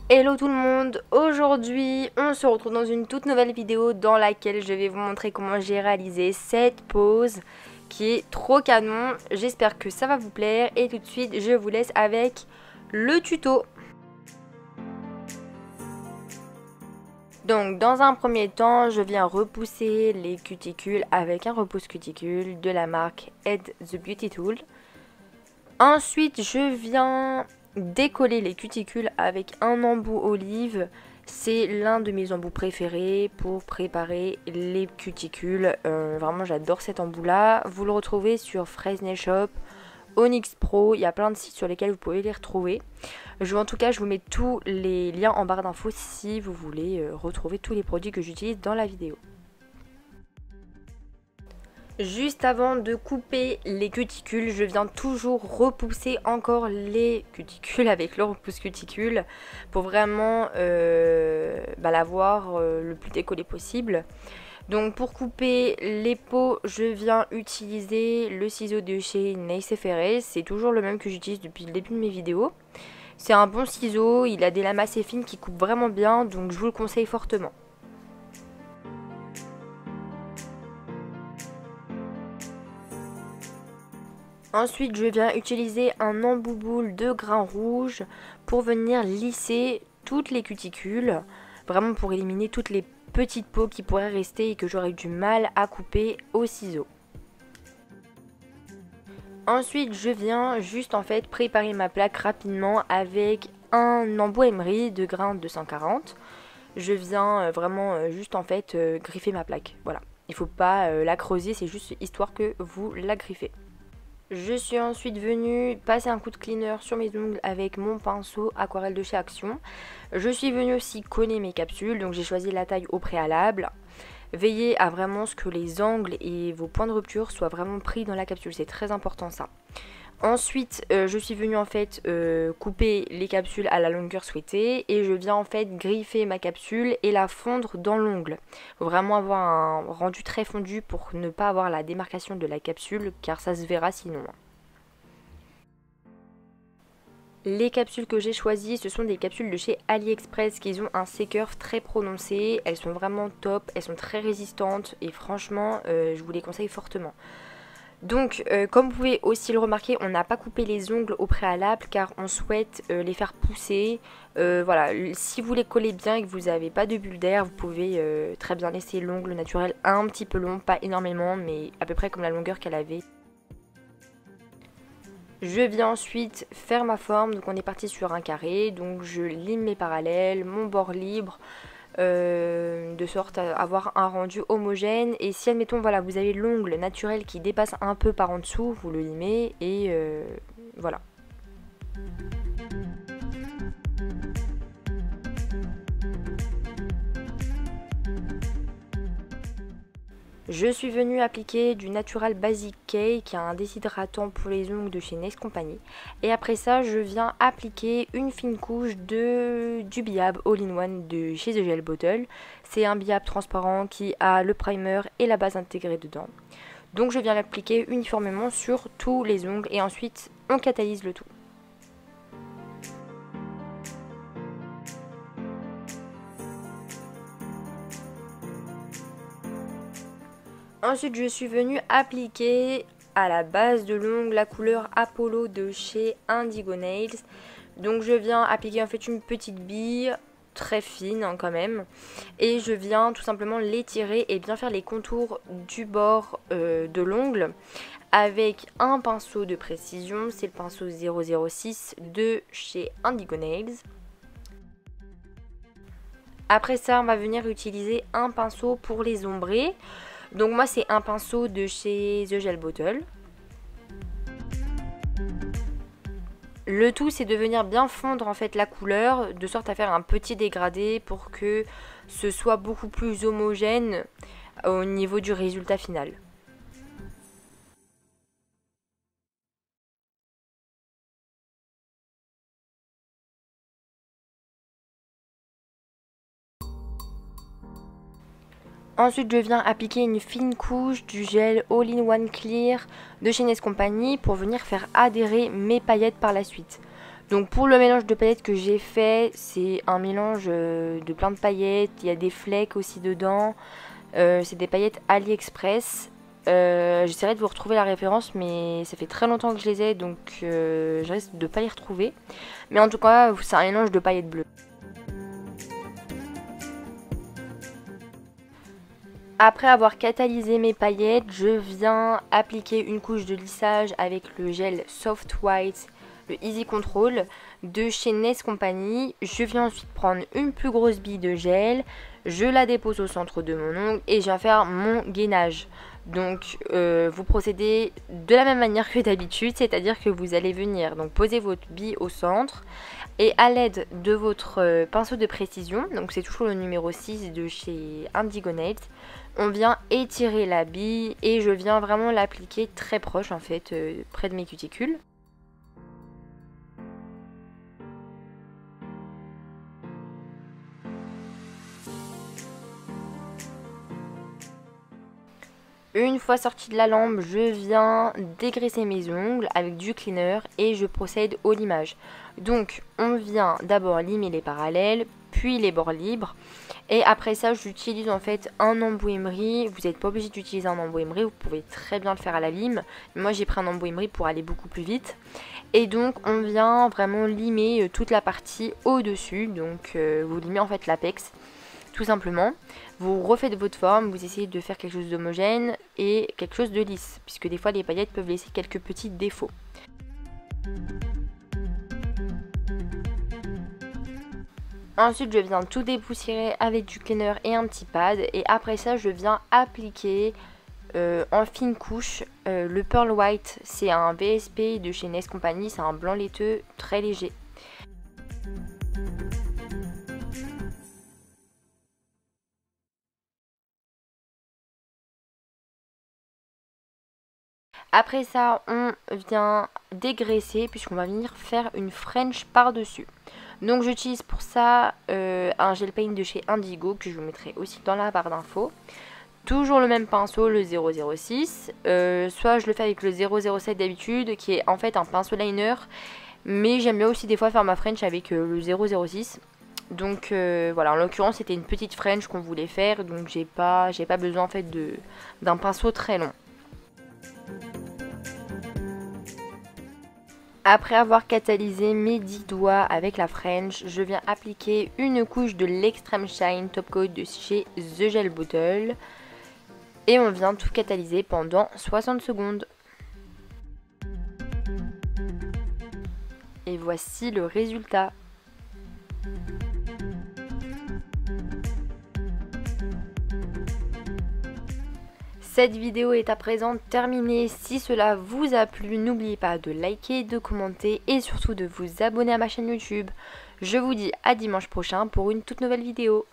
Hello tout le monde, aujourd'hui on se retrouve dans une toute nouvelle vidéo dans laquelle je vais vous montrer comment j'ai réalisé cette pose qui est trop canon. J'espère que ça va vous plaire et tout de suite je vous laisse avec le tuto. Donc dans un premier temps je viens repousser les cuticules avec un repousse cuticule de la marque Head the Beauty Tool. Ensuite je viens décoller les cuticules avec un embout olive. C'est l'un de mes embouts préférés pour préparer les cuticules. Vraiment j'adore cet embout là. Vous le retrouvez sur Fresnel Shop, Onyx Pro, il y a plein de sites sur lesquels vous pouvez les retrouver. En tout cas je vous mets tous les liens en barre d'infos si vous voulez retrouver tous les produits que j'utilise dans la vidéo. Juste avant de couper les cuticules, je viens toujours repousser encore les cuticules avec le repousse cuticule pour vraiment l'avoir le plus décollé possible. Donc pour couper les peaux, je viens utiliser le ciseau de chez Nice Ferré. C'est toujours le même que j'utilise depuis le début de mes vidéos. C'est un bon ciseau, il a des lames assez fines qui coupent vraiment bien, donc je vous le conseille fortement. Ensuite, je viens utiliser un embout boule de grain rouge pour venir lisser toutes les cuticules, vraiment pour éliminer toutes les petites peaux qui pourraient rester et que j'aurais du mal à couper au ciseau. Ensuite, je viens juste préparer ma plaque rapidement avec un embout emery de grain 240. Je viens vraiment griffer ma plaque. Voilà, il ne faut pas la creuser, c'est juste histoire que vous la griffez. Je suis ensuite venue passer un coup de cleaner sur mes ongles avec mon pinceau aquarelle de chez Action. Je suis venue aussi coller mes capsules, donc j'ai choisi la taille au préalable. Veillez à vraiment ce que les angles et vos points de rupture soient vraiment pris dans la capsule, c'est très important ça. Ensuite, je suis venue couper les capsules à la longueur souhaitée et je viens griffer ma capsule et la fondre dans l'ongle. Il faut vraiment avoir un rendu très fondu pour ne pas avoir la démarcation de la capsule car ça se verra sinon. Les capsules que j'ai choisies, ce sont des capsules de chez AliExpress qui ont un C-curve très prononcé. Elles sont vraiment top, elles sont très résistantes et franchement, je vous les conseille fortement. Donc comme vous pouvez aussi le remarquer, on n'a pas coupé les ongles au préalable car on souhaite les faire pousser. Voilà, si vous les collez bien et que vous n'avez pas de bulle d'air, vous pouvez très bien laisser l'ongle naturel un petit peu long, pas énormément mais à peu près comme la longueur qu'elle avait. Je viens ensuite faire ma forme, donc on est parti sur un carré, donc je lime mes parallèles, mon bord libre. De sorte à avoir un rendu homogène. Et si admettons voilà vous avez l'ongle naturel qui dépasse un peu par en dessous, vous le limez et voilà. Je suis venue appliquer du Natural Basic K qui est un déshydratant pour les ongles de chez Nice Company. Et après ça, je viens appliquer une fine couche du billab All-in-One de chez The Gel Bottle. C'est un billab transparent qui a le primer et la base intégrée dedans. Donc je viens l'appliquer uniformément sur tous les ongles et ensuite on catalyse le tout. Ensuite, je suis venue appliquer à la base de l'ongle la couleur Apollo de chez Indigo Nails. Donc je viens appliquer une petite bille très fine quand même. Et je viens tout simplement l'étirer et bien faire les contours du bord de l'ongle avec un pinceau de précision. C'est le pinceau 006 de chez Indigo Nails. Après ça, on va venir utiliser un pinceau pour les ombrer. Donc moi c'est un pinceau de chez The Gel Bottle. Le tout c'est de venir bien fondre la couleur de sorte à faire un petit dégradé pour que ce soit beaucoup plus homogène au niveau du résultat final. Ensuite, je viens appliquer une fine couche du gel All-in-One Clear de chez Nice Company pour venir faire adhérer mes paillettes par la suite. Donc pour le mélange de paillettes que j'ai fait, c'est un mélange de plein de paillettes. Il y a des flecks aussi dedans. C'est des paillettes AliExpress. J'essaierai de vous retrouver la référence, mais ça fait très longtemps que je les ai, donc je risque de ne pas les retrouver. Mais en tout cas, c'est un mélange de paillettes bleues. Après avoir catalysé mes paillettes, je viens appliquer une couche de lissage avec le gel Soft White, le Easy Control de chez NES Company. Je viens ensuite prendre une plus grosse bille de gel, je la dépose au centre de mon ongle et je viens faire mon gainage. Donc vous procédez de la même manière que d'habitude, c'est-à-dire que vous allez venir donc poser votre bille au centre et à l'aide de votre pinceau de précision, donc c'est toujours le numéro 6 de chez Indigo Nails, on vient étirer la bille et je viens vraiment l'appliquer très proche en fait, près de mes cuticules. Une fois sorti de la lampe, je viens dégraisser mes ongles avec du cleaner et je procède au limage. Donc on vient d'abord limer les parallèles, puis les bords libres. Et après ça, j'utilise en fait un embout emery. Vous n'êtes pas obligé d'utiliser un embout emery, vous pouvez très bien le faire à la lime. Moi j'ai pris un embout emery pour aller beaucoup plus vite. Et donc on vient vraiment limer toute la partie au-dessus. Donc vous limez en fait l'apex. Tout simplement, vous refaites votre forme, vous essayez de faire quelque chose d'homogène et quelque chose de lisse, puisque des fois les paillettes peuvent laisser quelques petits défauts. Ensuite, je viens tout dépoussiérer avec du cleaner et un petit pad, et après ça, je viens appliquer en fine couche le Pearl White. C'est un VSP de chez NES Company, c'est un blanc laiteux très léger. Après ça, on vient dégraisser puisqu'on va venir faire une French par-dessus. Donc j'utilise pour ça un gel paint de chez Indigo que je vous mettrai aussi dans la barre d'infos. Toujours le même pinceau, le 006. Soit je le fais avec le 007 d'habitude qui est en fait un pinceau liner. Mais j'aime bien aussi des fois faire ma French avec le 006. Donc voilà, en l'occurrence c'était une petite French qu'on voulait faire. Donc j'ai pas besoin en fait d'un pinceau très long. Après avoir catalysé mes 10 doigts avec la French, je viens appliquer une couche de l'Extreme Shine Top Coat de chez The Gel Bottle. Et on vient tout catalyser pendant 60 secondes. Et voici le résultat. Cette vidéo est à présent terminée. Si cela vous a plu, n'oubliez pas de liker, de commenter et surtout de vous abonner à ma chaîne YouTube. Je vous dis à dimanche prochain pour une toute nouvelle vidéo.